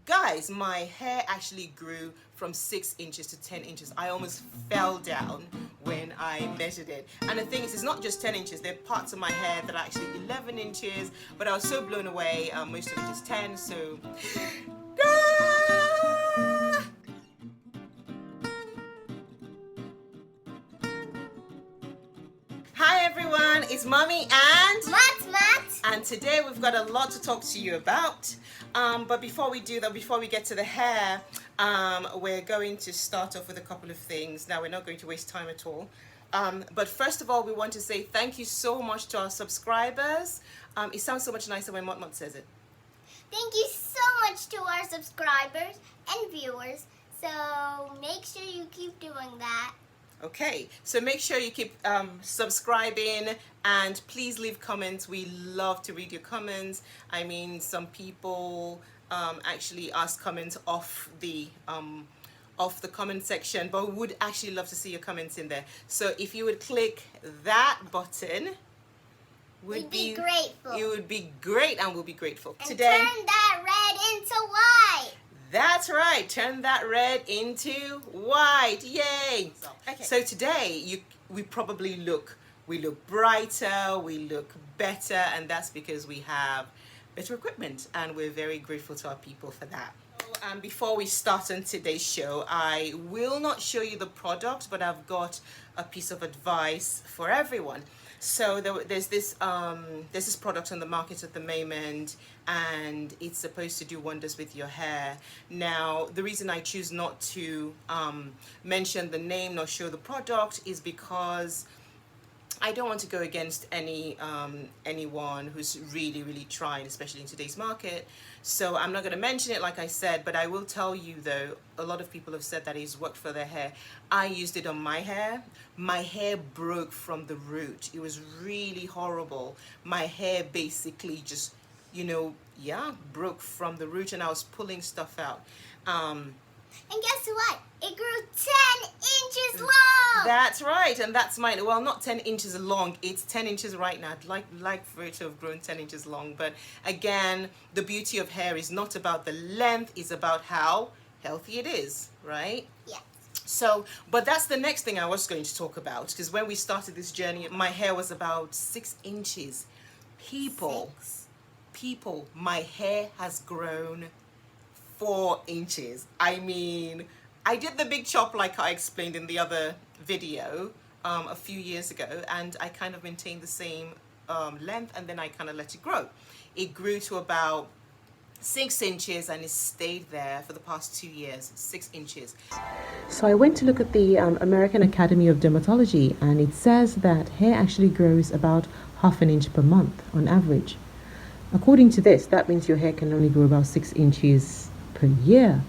Guys, my hair actually grew from 6 inches to 10 inches. I almost fell down when I measured it. And the thing is, it's not just 10 inches. There are parts of my hair that are actually 11 inches, but I was so blown away. Most of it is 10, so... Hi everyone, it's Mommy and Motmot. And today we've got a lot to talk to you about. But before we do that, before we get to the hair, we're going to start off with a couple of things. Now, we're not going to waste time at all. But first of all, we want to say thank you so much to our subscribers. It sounds so much nicer when Motmot says it. Thank you so much to our subscribers and viewers. So make sure you keep doing that. Okay, so make sure you keep subscribing and please leave comments. We love to read your comments. I mean, some people actually ask comments off the comment section, but we would actually love to see your comments in there. So if you would click that button, we'd be grateful. It would be great, and we'll be grateful. And today, turn that red into white. That's right, turn that red into white. Yay! Okay. So today we probably look brighter, we look better, and that's because we have better equipment, and we're very grateful to our people for that. And before we start on today's show, I will not show you the product, but I've got a piece of advice for everyone. So there's this product on the market at the moment, and it's supposed to do wonders with your hair. Now, the reason I choose not to mention the name nor show the product is because I don't want to go against anyone who's really trying, especially in today's market. So I'm not going to mention it, like I said, but I will tell you though, a lot of people have said that it's worked for their hair. I used it on my hair. My hair broke from the root. It was really horrible. My hair basically just, broke from the root, and I was pulling stuff out. And guess what? It grew 10 inches long. That's right, and that's mine. Well, not 10 inches long. It's 10 inches right now. I'd like for it to have grown 10 inches long. But again, the beauty of hair is not about the length. It's about how healthy it is, right? Yes. So, but that's the next thing I was going to talk about. Because when we started this journey, my hair was about 6 inches. People, my hair has grown 4 inches. I mean, I did the big chop like I explained in the other video a few years ago, and I kind of maintained the same length, and then I kind of let it grow. It grew to about 6 inches, and it stayed there for the past 2 years, 6 inches. So I went to look at the American Academy of Dermatology, and it says that hair actually grows about ½ an inch per month on average. According to this, that means your hair can only grow about 6 inches per year.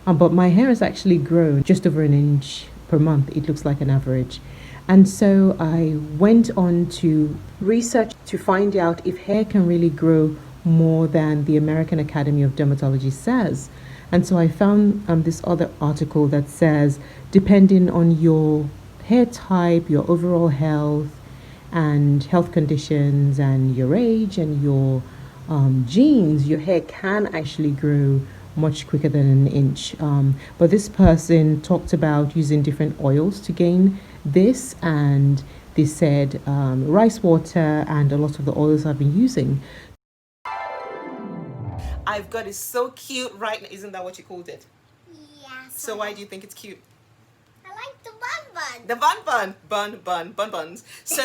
But my hair has actually grown just over an inch per month. It looks like an average. And so I went on to research to find out if hair can really grow more than the American Academy of Dermatology says. And so I found this other article that says, depending on your hair type, your overall health, and health conditions, and your age, and your genes, your hair can actually grow much quicker than an inch. But this person talked about using different oils to gain this, and they said rice water and a lot of the oils I've been using. I've got it so cute right now. Isn't that what you called it? Yeah. So why do you think it's cute? I like the bun. The bun buns. So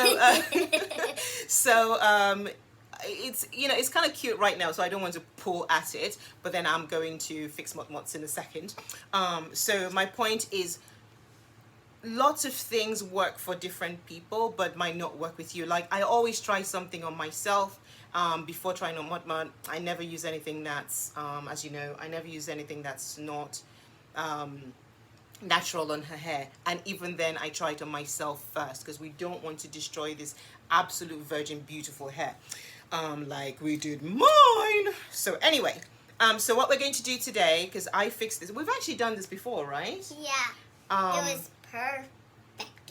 it's kind of cute right now, so I don't want to pull at it, but then I'm going to fix Motmots in a second. So my point is, lots of things work for different people, but might not work with you. Like, I always try something on myself before trying on Motmot. I never use anything that's, as you know, I never use anything that's not natural on her hair, and even then I try it on myself first, because we don't want to destroy this absolute virgin beautiful hair like we did mine. So anyway, so what we're going to do today, because I fixed this, we've actually done this before, right? Yeah. It was perfect.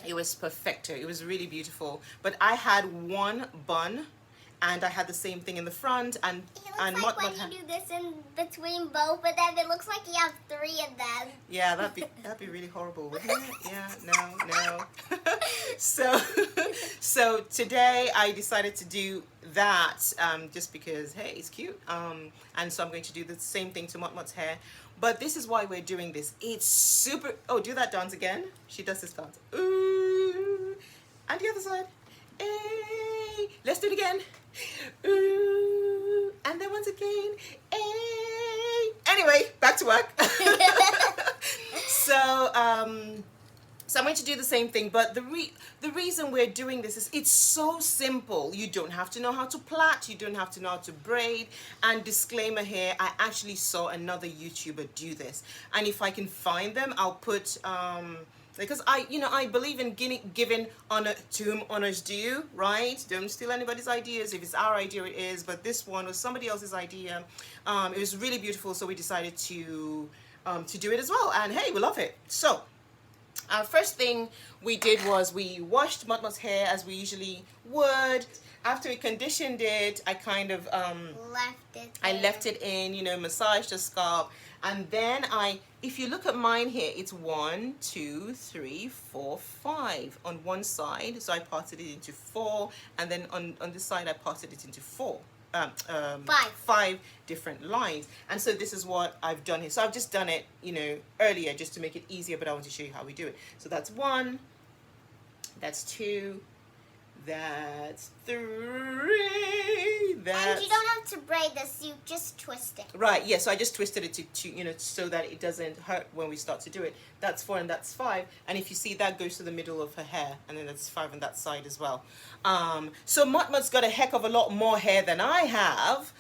It was perfecto. It was really beautiful. But I had one bun and I had the same thing in the front, and It looks like when you do this in between both of them, it looks like you have 3 of them. Yeah, that'd be really horrible, wouldn't it? Yeah, no. So today I decided to do that just because, hey, it's cute. And so I'm going to do the same thing to Motmot's hair. But this is why we're doing this. It's super. Oh, do that dance again. She does this dance. Ooh, and the other side. Hey, let's do it again. Ooh, and then once again. Hey. Anyway, back to work. So I'm going to do the same thing, but the reason we're doing this is it's so simple. You don't have to know how to plait, you don't have to know how to braid. And disclaimer here, I actually saw another YouTuber do this, and if I can find them, I'll put because I believe in giving honor to whom honors due, right? Don't steal anybody's ideas. If it's our idea, it is, but this one was somebody else's idea. It was really beautiful, so we decided to do it as well, and hey, we love it. So our first thing we did was we washed Motmot's hair as we usually would. After we conditioned it, I kind of left it in, massaged the scalp, and then if you look at mine here, it's 1, 2, 3, 4, 5 on one side. So I parted it into 4, and then on this side I parted it into 4. 5 different lines, and so this is what I've done here. So I've just done it earlier just to make it easier, but I want to show you how we do it. So that's 1, that's 2, that's 3, that's... And you don't have to braid this, you just twist it. Right, yeah, so I just twisted it to so that it doesn't hurt when we start to do it. That's 4 and that's 5, and if you see, that goes to the middle of her hair, and then that's 5 on that side as well. So Motmot's got a heck of a lot more hair than I have,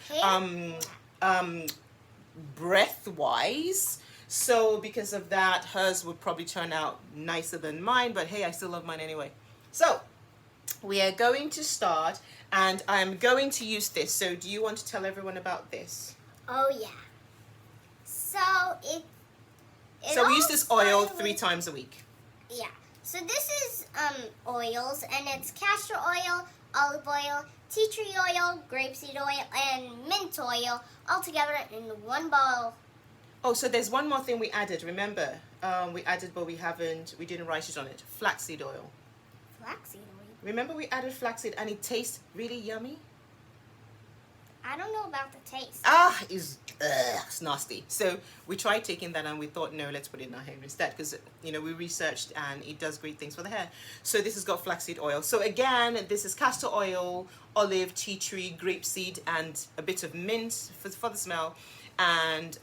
breadth-wise. So because of that, hers would probably turn out nicer than mine, but hey, I still love mine anyway. So we are going to start, and I'm going to use this. So do you want to tell everyone about this? Oh yeah. So we use this oil 3 times a week. Yeah. So this is oils, and it's castor oil, olive oil, tea tree oil, grapeseed oil, and mint oil all together in one bowl. Oh, so there's one more thing we added. Remember, we added, but we didn't write it on it. Flaxseed oil. Flaxseed oil. Remember, we added flaxseed, and it tastes really yummy. I don't know about the taste. It's nasty. So we tried taking that, and we thought, no, let's put it in our hair instead, because we researched, and it does great things for the hair. So this has got flaxseed oil. So again, this is castor oil, olive, tea tree, grapeseed, and a bit of mint for the smell, and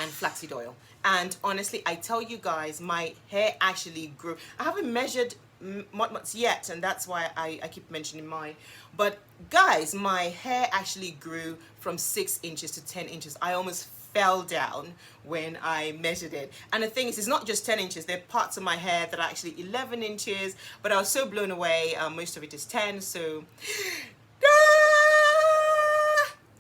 flaxseed oil. And honestly, I tell you guys, my hair actually grew. I haven't measured Motmot's yet, and that's why I keep mentioning mine, but guys, my hair actually grew from 6 inches to 10 inches. I almost fell down when I measured it. And the thing is, it's not just 10 inches. There are parts of my hair that are actually 11 inches, but I was so blown away. Most of it is 10, so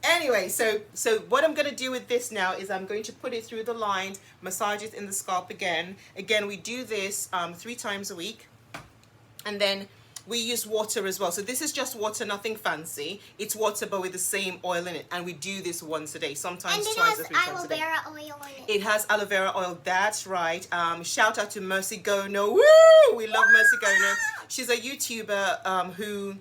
anyway, so what I'm going to do with this now is I'm going to put it through the lines, massage it in the scalp again. Again, we do this 3 times a week. And then we use water as well. So this is just water, nothing fancy. It's water, but with the same oil in it. And we do this once a day, sometimes twice or 3 times a day. And it has aloe vera oil in it. It has aloe vera oil, that's right. Shout out to Mercy Gono. Woo! We love Mercy Gono. She's a YouTuber who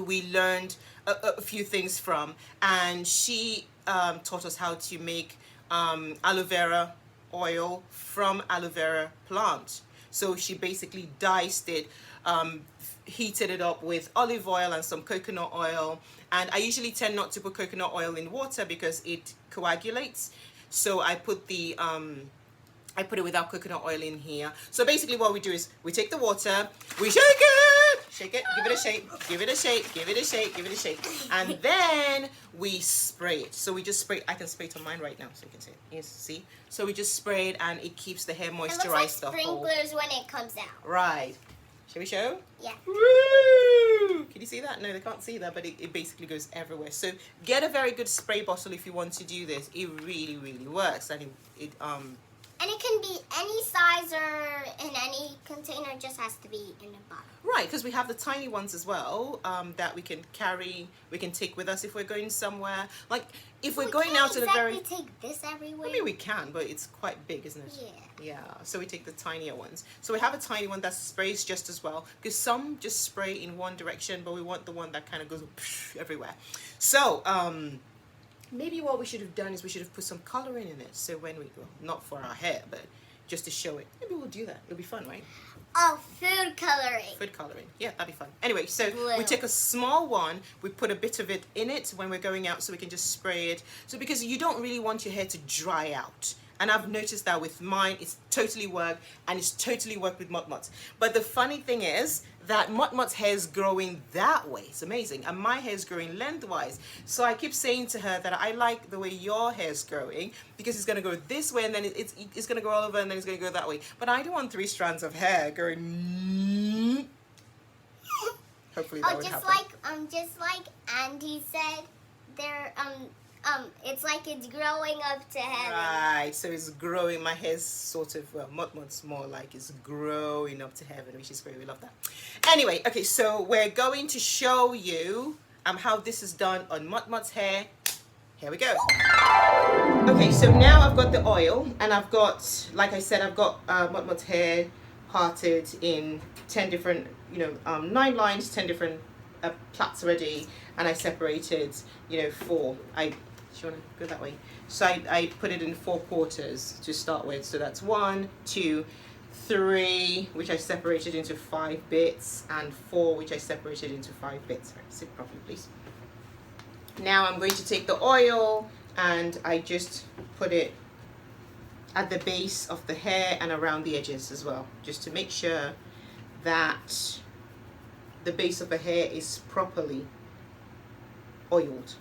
we learned a few things from. And she taught us how to make aloe vera oil from aloe vera plant. So she basically diced it, heated it up with olive oil and some coconut oil. And I usually tend not to put coconut oil in water because it coagulates. So I put it without coconut oil in here. So basically what we do is we take the water, we shake it, give it a shake, give it a shake, give it a shake, give it a shake. And then we spray it. So we just spray, I can spray it on mine right now so you can see it. Yes, see? So we just spray it, and it keeps the hair moisturized. It looks like sprinklers when it comes out. Right. Shall we show? Yeah. Woo! Can you see that? No, they can't see that, but it basically goes everywhere. So get a very good spray bottle if you want to do this. It really, really works, and And it can be any size or in any container, it just has to be in a bottle. Right, because we have the tiny ones as well that we can carry, we can take with us if we're going somewhere. Like if we're going out to the very... We can't exactly take this everywhere. I mean, we can, but it's quite big, isn't it? Yeah. Yeah, so we take the tinier ones. So we have a tiny one that sprays just as well, because some just spray in one direction, but we want the one that kind of goes everywhere. So, maybe what we should have done is we should have put some coloring in it. So when we, well, not for our hair, but just to show it. Maybe we'll do that. It'll be fun, right? Oh, food coloring. Food coloring. Yeah, that'd be fun. Anyway, so Blue. we take a small one, we put a bit of it in it when we're going out so we can just spray it. So because you don't really want your hair to dry out. And I've noticed that with mine, it's totally worked, and it's totally worked with Motmot's. But the funny thing is that Motmot's hair is growing that way. It's amazing. And my hair is growing lengthwise. So I keep saying to her that I like the way your hair is growing, because it's going to go this way, and then it's going to go all over, and then it's going to go that way. But I don't want 3 strands of hair going... Hopefully that would happen. Just like Andy said, there it's like it's growing up to heaven. Right, so it's growing. My hair's sort of, well, Motmot's more like it's growing up to heaven, which is great. We love that. Anyway, okay, so we're going to show you how this is done on Motmot's hair. Here we go. Okay, so now I've got the oil, and I've got, like I said, I've got Motmot's hair parted in 10 different, 9 lines, 10 different plaits already, and I separated, 4. Do you want to go that way? So I put it in 4 quarters to start with. So that's 1, 2, 3, which I separated into 5 bits, and 4, which I separated into 5 bits. Right, sit properly, please. Now I'm going to take the oil, and I just put it at the base of the hair and around the edges as well, just to make sure that the base of the hair is properly oiled.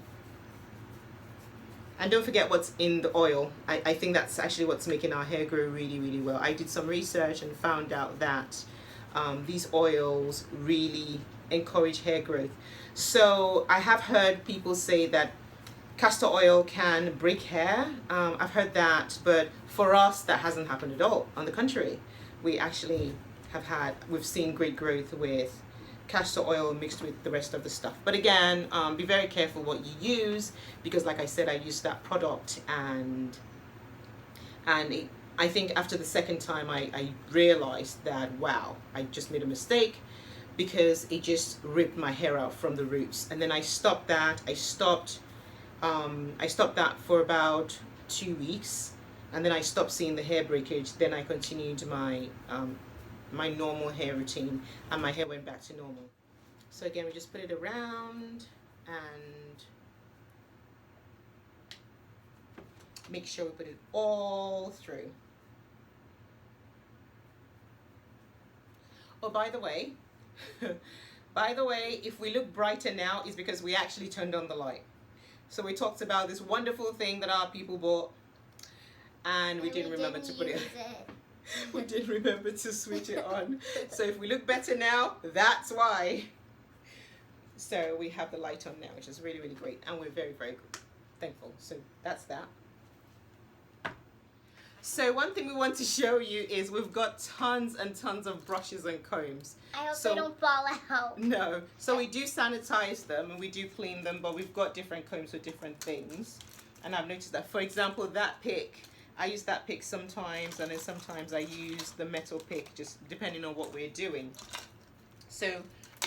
And don't forget what's in the oil. I think that's actually what's making our hair grow really, really well. I did some research and found out that these oils really encourage hair growth. So I have heard people say that castor oil can break hair. I've heard that, but for us, that hasn't happened at all. On the contrary, we actually we've seen great growth with castor oil mixed with the rest of the stuff. But again, be very careful what you use, because like I said, I used that product, and I think after the second time I realized that, wow, I just made a mistake, because it just ripped my hair out from the roots. And then I stopped that. I stopped that for about 2 weeks, and then I stopped seeing the hair breakage. Then I continued my normal hair routine, and my hair went back to normal. So again, we just put it around and make sure we put it all through. Oh, by the way, if we look brighter now, it's because we actually turned on the light. So we talked about this wonderful thing that our people bought, and we didn't remember to put it. We didn't remember to switch it on. So if we look better now, that's why. So we have the light on now, which is really, really great, and we're very, very thankful. So that's that. So one thing we want to show you is we've got tons and tons of brushes and combs. I hope they don't fall out. No. So we do sanitize them and we do clean them, but we've got different combs for different things. And I've noticed that, for example, that pick, I use that pick sometimes, and then sometimes I use the metal pick, just depending on what we're doing. So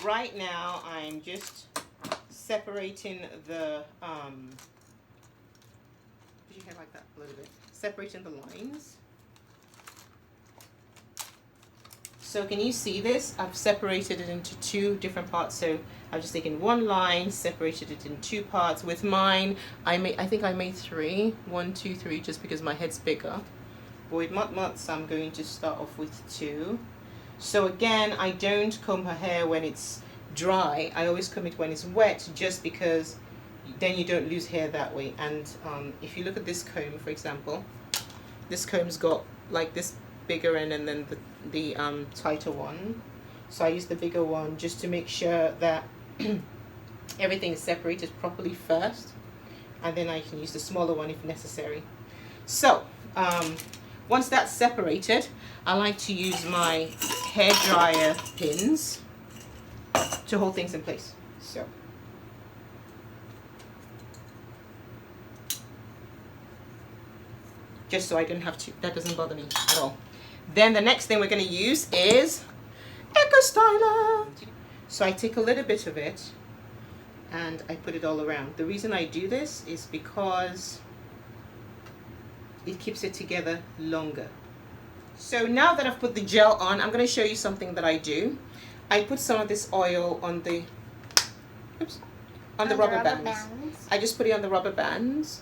right now I'm just separating the, put your hair like that a little bit, separating the lines. So can you see this? I've separated it into 2 different parts. So I've just taken 1 line, separated it in 2 parts. With mine, I think I made 3, 1, 2, 3, just because my head's bigger. But with Motmot's, I'm going to start off with 2. So again, I don't comb her hair when it's dry. I always comb it when it's wet, just because then you don't lose hair that way. And if you look at this comb, for example, this comb's got like this bigger end and then the tighter one. So I use the bigger one just to make sure that everything is separated properly first, and then I can use the smaller one if necessary. So once that's separated, I like to use my hair dryer pins to hold things in place. So just so I don't have to, that doesn't bother me at all. Then the next thing we're going to use is Echo Styler. So I take a little bit of it and I put it all around. The reason I do this is because it keeps it together longer. So now that I've put the gel on, I'm going to show you something that I do. I put some of this oil on the, on the rubber bands. I just put it on the rubber bands.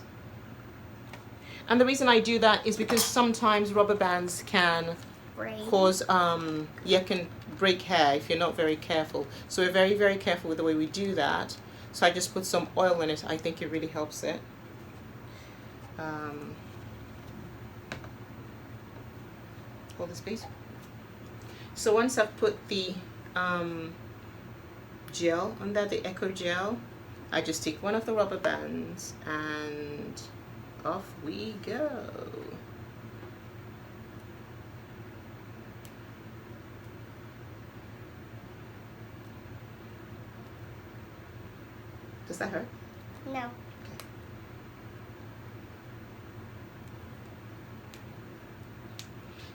And the reason I do that is because sometimes rubber bands can cause, can break hair if you're not very careful. So we're very, very careful with the way we do that. So I just put some oil in it. I think it really helps it. Hold this, please. So once I've put the gel on there, the Echo gel, I just take one of the rubber bands and off we go. Does that hurt? No.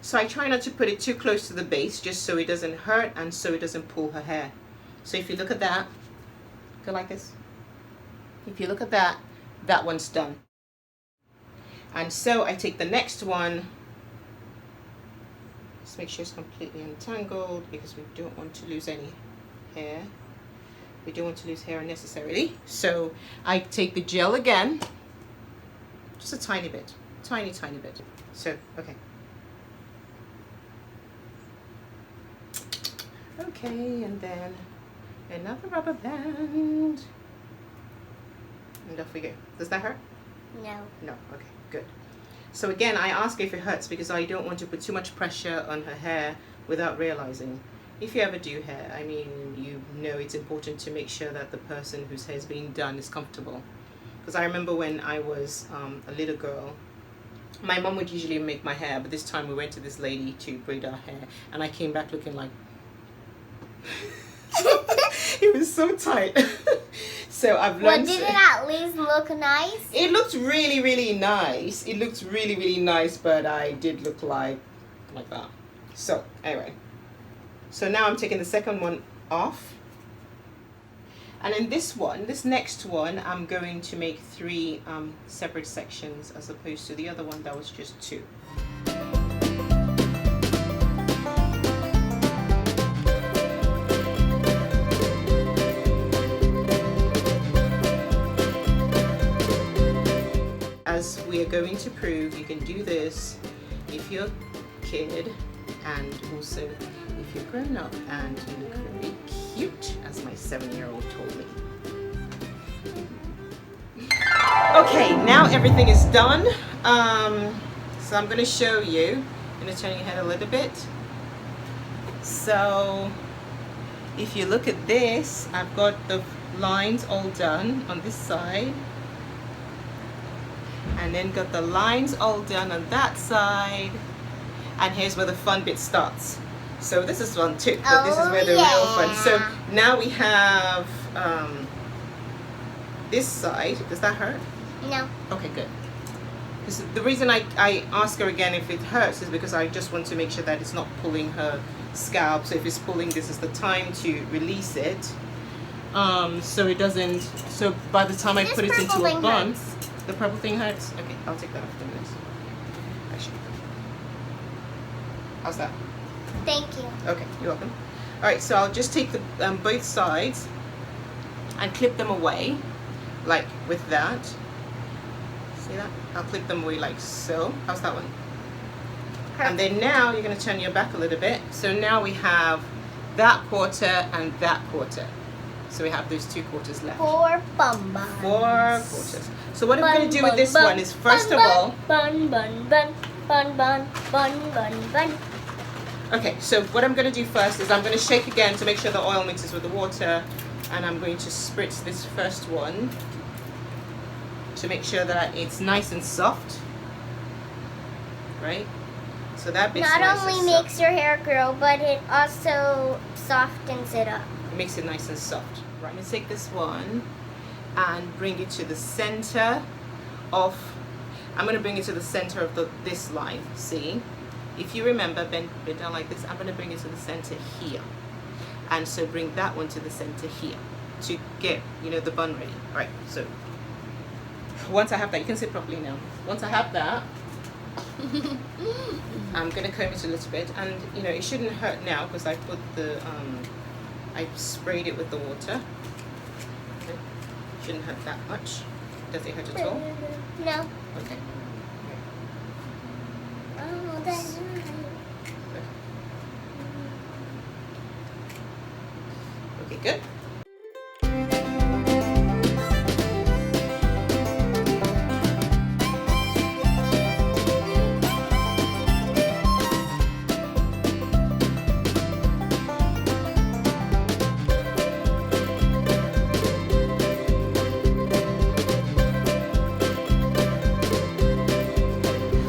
So I try not to put it too close to the base, just so it doesn't hurt and so it doesn't pull her hair. So if you look at that, go like this. If you look at that, that one's done. And so I take the next one, just make sure it's completely untangled because we don't want to lose any hair. We don't want to lose hair unnecessarily. So I take the gel again, just a tiny bit, tiny bit. So, okay. Okay, and then another rubber band. And off we go. Does that hurt? No. No, okay, good. So again, I ask if it hurts because I don't want to put too much pressure on her hair without realizing. If you ever do hair, I mean, you know it's important to make sure that the person whose hair is being done is comfortable. Because I remember when I was a little girl, my mom would usually make my hair, but this time we went to this lady to braid our hair, and I came back looking like it was so tight. So I've learned. Well, did it at least look nice? It looked really, really nice. It looked really, really nice, but I did look like that. So anyway, so now I'm taking the second one off, and in this next one, I'm going to make 3 separate sections as opposed to the other one that was just 2. As we are going to prove, you can do this if you're a kid and also if you're grown up, and you look very cute, as my 7-year-old told me. Okay, now everything is done. So I'm going to show you. I'm going to turn your head a little bit. So if you look at this, I've got the lines all done on this side. And then got the lines all done on that side, and here's where the fun bit starts. So this is fun too, but this is where the real fun. So now we have this side. Does that hurt? No. Okay, good. The reason I ask her again if it hurts is because I just want to make sure that it's not pulling her scalp. So if it's pulling, this is the time to release it. So it doesn't. So by the time I put it into a bun. The purple thing hurts? Okay, I'll take that off in a minute. Actually. How's that? Thank you. Okay, you're welcome. Alright, so I'll just take the both sides and clip them away, like with that. See that? I'll clip them away like so. How's that one? Perfect. And then now you're going to turn your back a little bit. So now we have that quarter and that quarter. So we have those 2 quarters left. 4 bun buns. 4 quarters. So what I'm going to do with this one is, first of all... Okay, so what I'm going to do first is I'm going to shake again to make sure the oil mixes with the water. And I'm going to spritz this first one to make sure that it's nice and soft. Right? So that bit's Not nice only and makes soft. your hair grow, but it also softens it up. It makes it nice and soft. Right. I'm gonna take this one and bring it to the center of. I'm gonna bring it to the center of this line. See, if you remember, bend down like this. I'm gonna bring it to the center here, and so bring that one to the center here to get the bun ready. All right. So once I have that, you can sit properly now. Once I have that. I'm gonna comb it a little bit, and it shouldn't hurt now because I put the I sprayed it with the water. Okay. Shouldn't hurt that much. Does it hurt at all? No. Okay. Oh, that's right. Okay, good.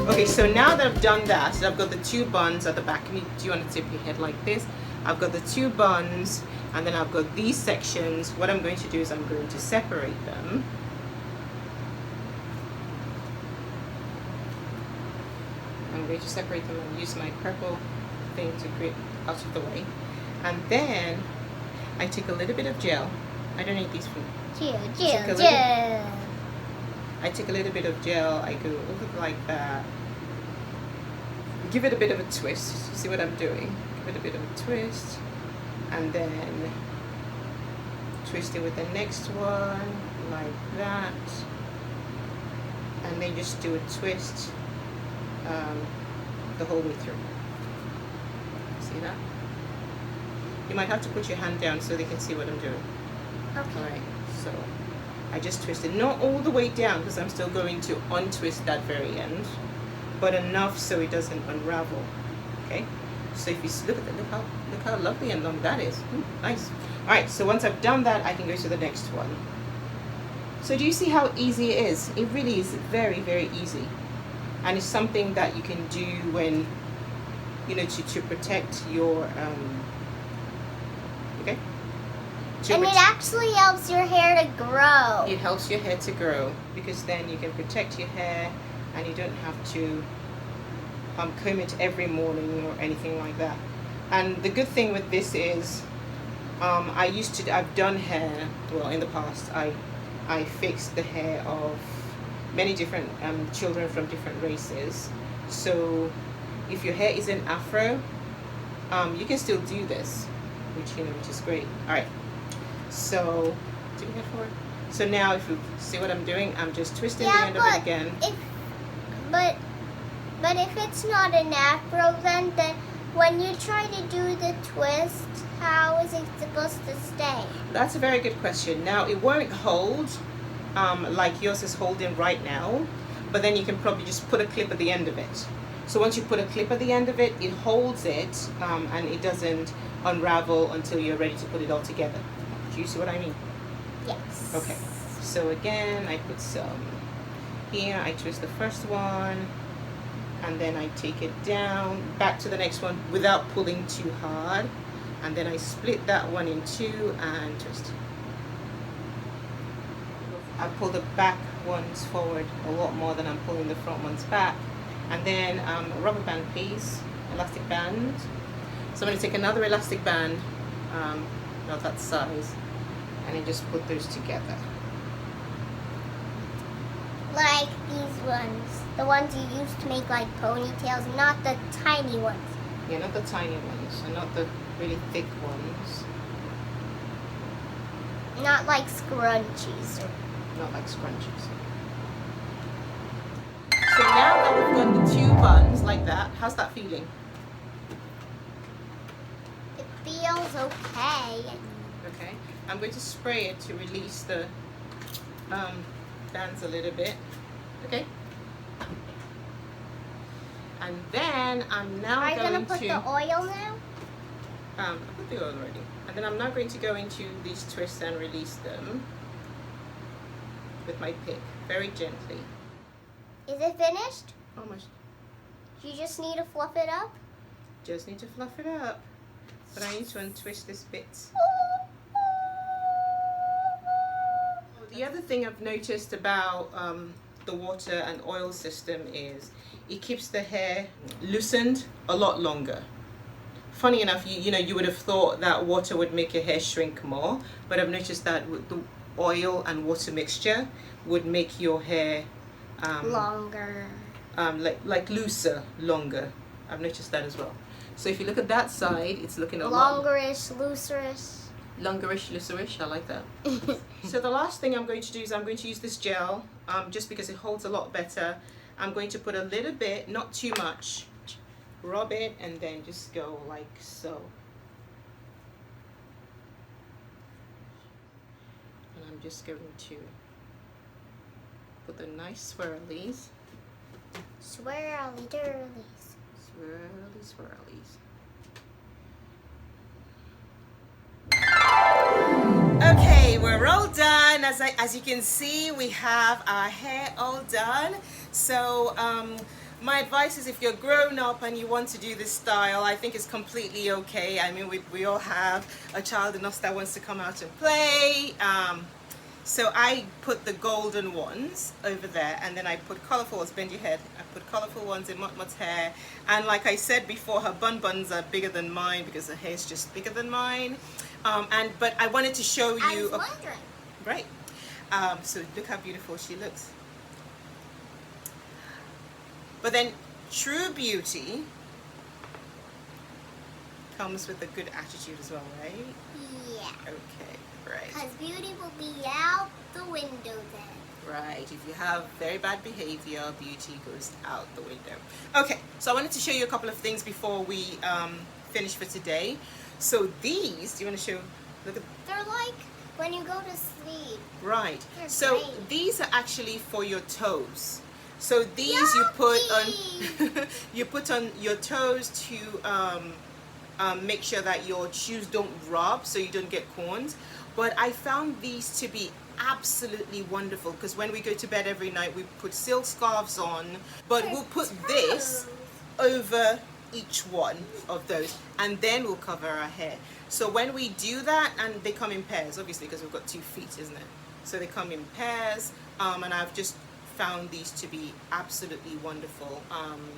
Okay, so now that I've done that, so I've got the two buns at the back. Do you want to tip your head like this? I've got the two buns, and then I've got these sections. What I'm going to do is I'm going to separate them. I'm going to separate them and use my purple thing to get out of the way. And then I take a little bit of gel. I don't need these for Gel. I take a little bit of gel, I go over like that. Give it a bit of a twist. You see what I'm doing? Give it a bit of a twist. And then twist it with the next one, like that. And then just do a twist the whole way through. See that? You might have to put your hand down so they can see what I'm doing. Okay. Alright, so I just twisted, not all the way down because I'm still going to untwist that very end, but enough so it doesn't unravel. Okay, so if you look at that, look how lovely and long that is. Nice. All right, so once I've done that, I can go to the next one. So do you see how easy it is? It really is very, very easy, and it's something that you can do when to protect your okay. And it actually helps your hair to grow. It helps your hair to grow because then you can protect your hair and you don't have to comb it every morning or anything like that. And the good thing with this is I've done hair, well, in the past I fixed the hair of many different children from different races. So if your hair isn't afro, you can still do this, which is great. All right. So, do it forward. So now, if you see what I'm doing, I'm just twisting the end of it again. But if it's not an afro, then when you try to do the twist, how is it supposed to stay? That's a very good question. Now, it won't hold like yours is holding right now, but then you can probably just put a clip at the end of it. So once you put a clip at the end of it, it holds it and it doesn't unravel until you're ready to put it all together. Do you see what I mean? Yes. Okay. So again, I put some here. I twist the first one, and then I take it down back to the next one without pulling too hard, and then I split that one in two and twist. I pull the back ones forward a lot more than I'm pulling the front ones back, and then a rubber band, please, elastic band. So I'm going to take another elastic band, not that size, and then just put those together. Like these ones. The ones you used to make like ponytails, not the tiny ones. Yeah, not the tiny ones, and not the really thick ones. Not like scrunchies. Not like scrunchies. So now that we've got the two buns like that, how's that feeling? It feels okay. Okay, I'm going to spray it to release the bands a little bit. Okay. And then I'm now Are you going gonna put to the oil now? I put the oil already. And then I'm now going to go into these twists and release them with my pick, very gently. Is it finished? Almost. You just need to fluff it up. Just need to fluff it up. But I need to untwist this bit. The other thing I've noticed about the water and oil system is it keeps the hair loosened a lot longer. Funny enough, you would have thought that water would make your hair shrink more, but I've noticed that with the oil and water mixture would make your hair longer. Like looser, longer. I've noticed that as well. So if you look at that side, it's looking a longerish, looserish. Longerish, looserish. I like that. So the last thing I'm going to do is I'm going to use this gel, just because it holds a lot better. I'm going to put a little bit, not too much. Rub it and then just go like so. And I'm just going to put the nice swirlies. Swirly dirlies. Swirly swirlies. Okay, we're all done. As you can see, we have our hair all done. So my advice is if you're grown up and you want to do this style, I think it's completely okay. I mean, we all have a child in us that wants to come out and play. So I put the golden ones over there, and then I put colorful ones. Bend your head. I put colorful ones in Motmot's hair, and like I said before, her buns are bigger than mine because her hair is just bigger than mine. But I wanted to show you. I was wondering. Right. So look how beautiful she looks. But then true beauty comes with a good attitude as well, right? Yeah. Okay, right. Because beauty will be out the window then. Right. If you have very bad behavior, beauty goes out the window. Okay, so I wanted to show you a couple of things before we finish for today. So these, do you want to show? Look at. They're like when you go to sleep. Right. They're So great. these are actually for your toes. So these you put on you put on your toes to make sure that your shoes don't rub, so you don't get corns. But I found these to be absolutely wonderful because when we go to bed every night, we put silk scarves on, but we'll put this over each one of those, and then we'll cover our hair. So when we do that, and they come in pairs, obviously, because we've got 2 feet, isn't it? So they come in pairs, and I've just found these to be absolutely wonderful.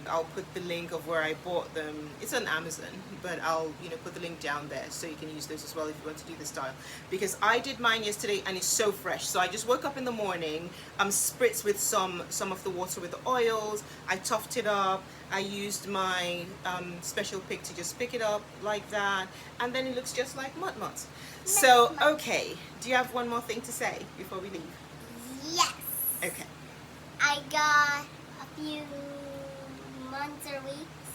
I'll put the link of where I bought them. It's on Amazon, but I'll put the link down there so you can use those as well if you want to do the style. Because I did mine yesterday and it's so fresh. So I just woke up in the morning, spritzed with some of the water with the oils. I tufted it up. I used my special pick to just pick it up like that, and then it looks just like Motmot. So okay, do you have one more thing to say before we leave? Yes. Okay. I got a few months or weeks,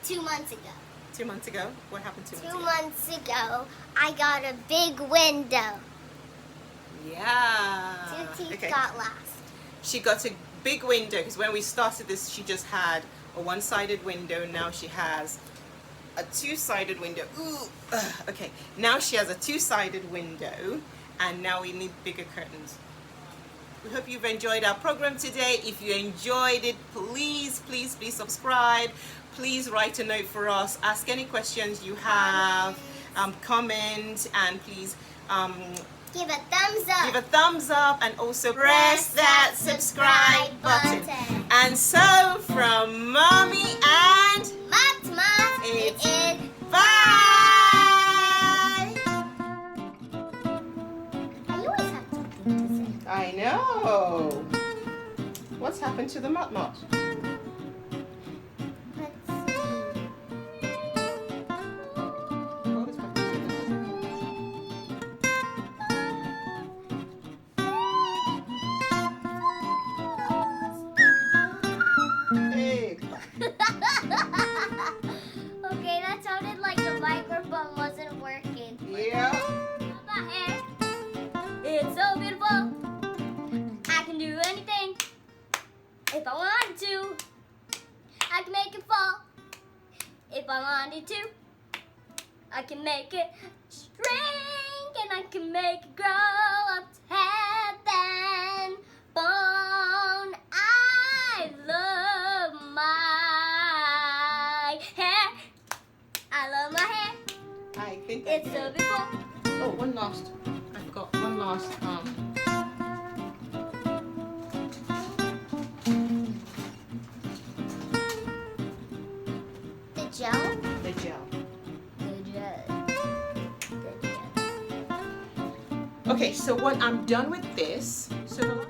2 months ago. 2 months ago? What happened 2 months 2 ago? months ago, I got a big window. Yeah. 2 teeth Okay. got lost. She got a big window because when we started this, she just had a one-sided window. Now she has a two-sided window. Ooh. Okay. Now she has a two-sided window, and now we need bigger curtains. We hope you've enjoyed our program today. If you enjoyed it, please subscribe. Please write a note for us. Ask any questions you have. Comment, and please Give a thumbs up. give a thumbs up, and also press that subscribe button. And so from Mommy and Motmot, it is bye. I always have something to say. I know. What's happened to the Motmot? Let's see. Hey. Okay, that sounded like the microphone wasn't working. Yeah. My hair, it's so beautiful. I can do anything if I wanted to. I can make it fall if I wanted to. I can make it shrink and I can make it grow up to heaven. Bone, I love my think It's so beautiful. Oh, one last. I forgot one last. The gel. The gel. The gel. The gel. Okay, so when I'm done with this, so